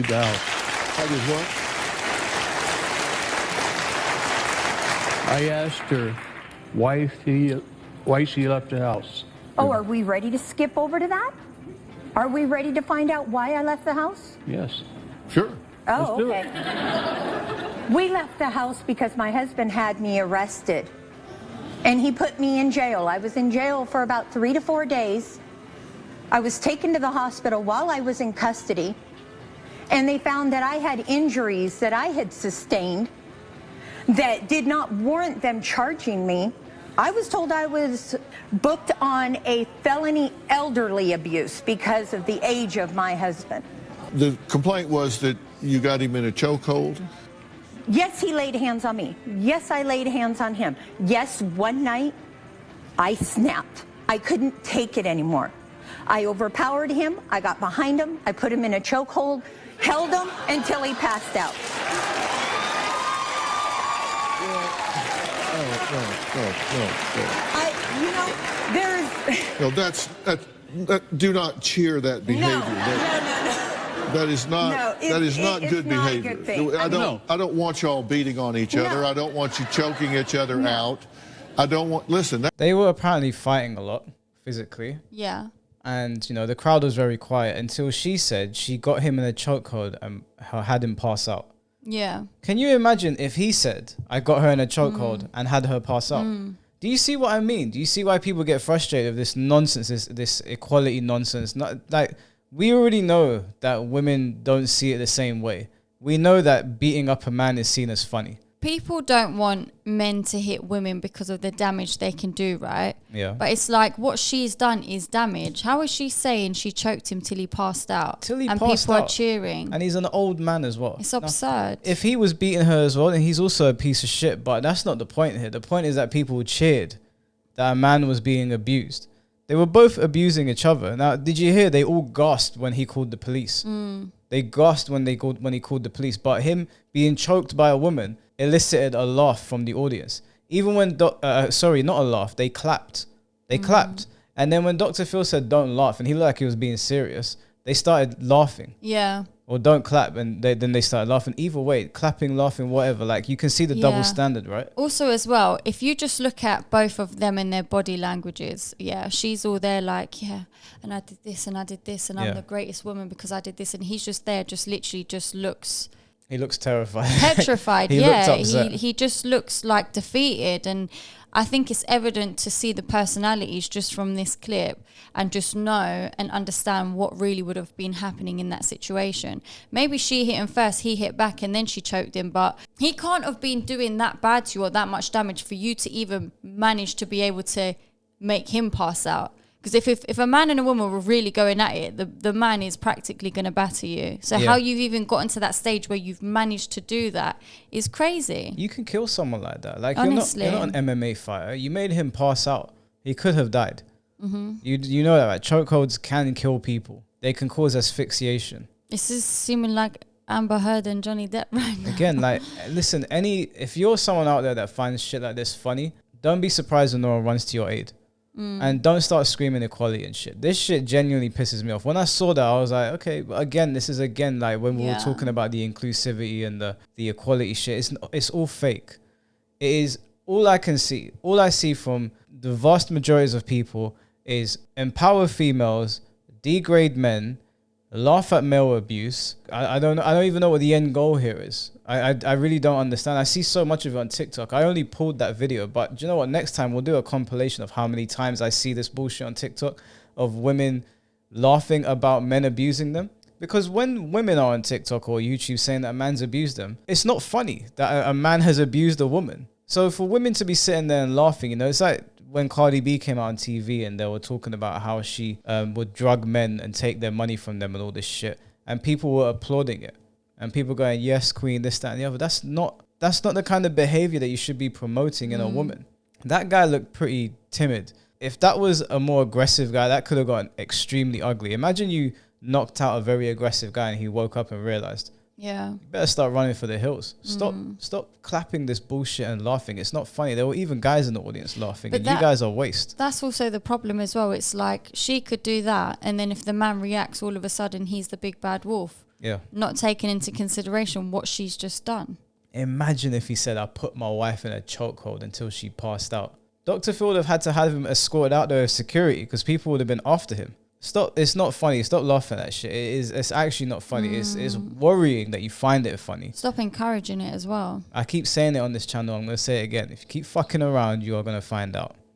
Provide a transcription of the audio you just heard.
leave the house. I did what? I asked her why she left the house. Oh, are we ready to skip over to that? Are we ready to find out why I left the house? Yes. Sure. Oh, Let's do okay. We left the house because my husband had me arrested. And he put me in jail. I was in jail for about 3 to 4 days. I was taken to the hospital while I was in custody. And they found that I had injuries that I had sustained that did not warrant them charging me. I was told I was booked on a felony elderly abuse because of the age of my husband. The complaint was that you got him in a chokehold? Yes, he laid hands on me. Yes, I laid hands on him. Yes, one night I snapped. I couldn't take it anymore. I overpowered him. I got behind him. I put him in a chokehold, held him until he passed out. No, do not cheer that behavior. That is not good behavior. Good thing. I don't want y'all beating on each other. I don't want you choking each other out. I don't want, listen. They were apparently fighting a lot physically. Yeah. And, you know, the crowd was very quiet until she said she got him in a chokehold and had him pass out. Yeah. Can you imagine if he said, I got her in a chokehold and had her pass out? Do you see what I mean? Do you see why people get frustrated with this nonsense, this equality nonsense? Not like, we already know that women don't see it the same way. We know that beating up a man is seen as funny. People don't want men to hit women because of the damage they can do, right? Yeah. But it's like what she's done is damage. How is she saying she choked him till he passed out? And people out. are cheering. And he's an old man as well. It's absurd. If he was beating her as well, then he's also a piece of shit. But that's not the point here. The point is that people cheered that a man was being abused. They were both abusing each other. Now, did you hear? They all gasped when he called the police. They gasped when he called the police. But him being choked by a woman elicited a laugh from the audience. Even when, not a laugh, they clapped. They clapped. And then when Dr. Phil said, don't laugh, and he looked like he was being serious, they started laughing. Yeah. Or don't clap, and then they started laughing. Either way, clapping, laughing, whatever. Like, you can see the double standard, right? Also, as well, if you just look at both of them and their body languages, she's all there like, and I did this, and I did this, and I'm the greatest woman because I did this, and he's just there, just literally just looks... He looks terrified. Petrified, He he just looks like defeated. And I think it's evident to see the personalities just from this clip and just know and understand what really would have been happening in that situation. Maybe she hit him first, he hit back, and then she choked him. But he can't have been doing that bad to you or that much damage for you to even manage to be able to make him pass out. Because if a man and a woman were really going at it, the man is practically going to batter you. So how you've even gotten to that stage where you've managed to do that is crazy. You can kill someone like that. Like, honestly, you're not an MMA fighter. You made him pass out. He could have died. You know that, right? Chokeholds can kill people. They can cause asphyxiation. This is seeming like Amber Heard and Johnny Depp right now. Again, like, listen, if you're someone out there that finds shit like this funny, don't be surprised when no one runs to your aid. And don't start screaming equality and shit. This shit genuinely pisses me off. When I saw that, I was like, okay, but again, this is like when we were talking about the inclusivity and the equality shit. It's all fake. It is all I can see. All I see from the vast majorities of people is empower females, degrade men, laugh at male abuse. I don't even know what the end goal here is. I really don't understand. I see so much of it on TikTok. I only pulled that video, but do you know what? Next time we'll do a compilation of how many times I see this bullshit on TikTok of women laughing about men abusing them. Because when women are on TikTok or YouTube saying that a man's abused them, it's not funny that a man has abused a woman. So for women to be sitting there and laughing, you know, it's like when Cardi B came out on TV and they were talking about how she would drug men and take their money from them and all this shit. And people were applauding it. And people going, yes, queen, this, that, and the other. That's not the kind of behavior that you should be promoting in a woman. That guy looked pretty timid. If that was a more aggressive guy, that could have gotten extremely ugly. Imagine you knocked out a very aggressive guy and he woke up and realized, you better start running for the hills. Stop clapping this bullshit and laughing. It's not funny. There were even guys in the audience laughing, but you guys are waste. That's also the problem as well. It's like she could do that, and then if the man reacts, all of a sudden he's the big bad wolf. Yeah. not taking into consideration what she's just done. Imagine if he said, I put my wife in a chokehold until she passed out. Dr. Phil would have had to have him escorted out there with security because people would have been after him. Stop. It's not funny. Stop laughing at that shit. It's actually not funny. It's worrying that you find it funny. Stop encouraging it as well. I keep saying it on this channel. I'm going to say it again. If you keep fucking around, you are going to find out.